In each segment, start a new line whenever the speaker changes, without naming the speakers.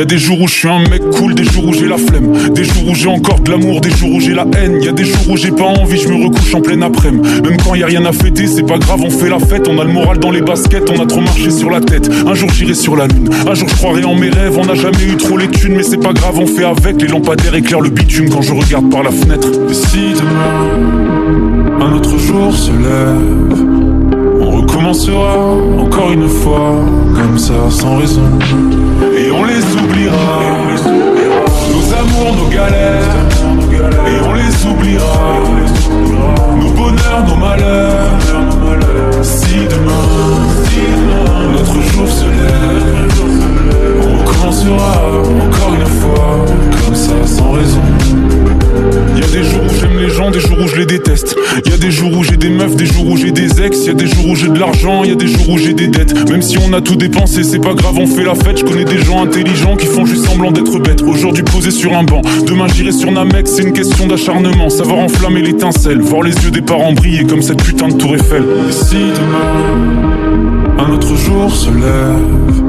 Y'a des jours où je suis un mec cool, des jours où j'ai la flemme, des jours où j'ai encore de l'amour, des jours où j'ai la haine. Y'a des jours où j'ai pas envie, je me recouche en pleine après-midi. Même quand y'a rien à fêter, c'est pas grave, on fait la fête. On a le moral dans les baskets, on a trop marché sur la tête. Un jour j'irai sur la lune, un jour je croirai en mes rêves. On n'a jamais eu trop les thunes, mais c'est pas grave, on fait avec. Les lampadaires éclairent le bitume quand je regarde par la fenêtre. Et si demain, un autre jour se lève, on recommencera encore une fois, comme ça, sans raison. Et on les oubliera, nos amours, nos galères. Et on les oubliera, nos bonheurs, nos malheurs. Si demain, notre jour se lève, on recommencera encore une fois, comme ça, sans raison. Y'a des jours où j'aime les gens, des jours où je les déteste. Y'a des jours où j'ai des meufs, des jours où j'ai des ex. Y'a des jours où j'ai de l'argent, y'a des jours où j'ai des dettes. Même si on a tout dépensé, c'est pas grave, on fait la fête. Je connais des gens intelligents qui font juste semblant d'être bêtes. Aujourd'hui posé sur un banc, demain j'irai sur Namek. C'est une question d'acharnement, savoir enflammer l'étincelle, voir les yeux des parents briller comme cette putain de tour Eiffel. Et si demain, un autre jour se lève,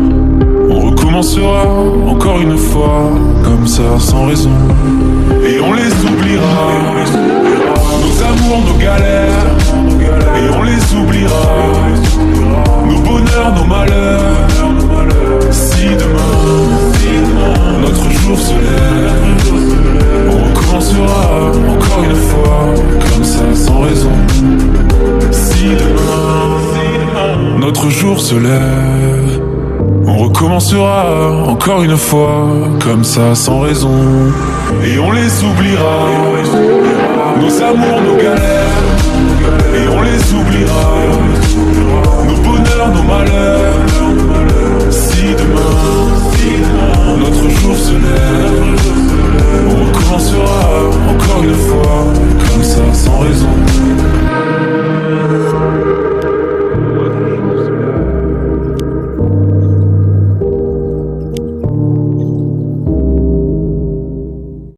on recommencera encore une fois, comme ça, sans raison. Et on les oubliera, nos amours, nos galères. Et on les oubliera, nos bonheurs, nos malheurs. Si demain, notre jour se lève, on recommencera encore une fois, comme ça, sans raison. Si demain, notre jour se lève, on recommencera encore une fois, comme ça, sans raison. Et on les oubliera, nos amours, nos galères. Et on les oubliera, nos bonheurs, nos malheurs.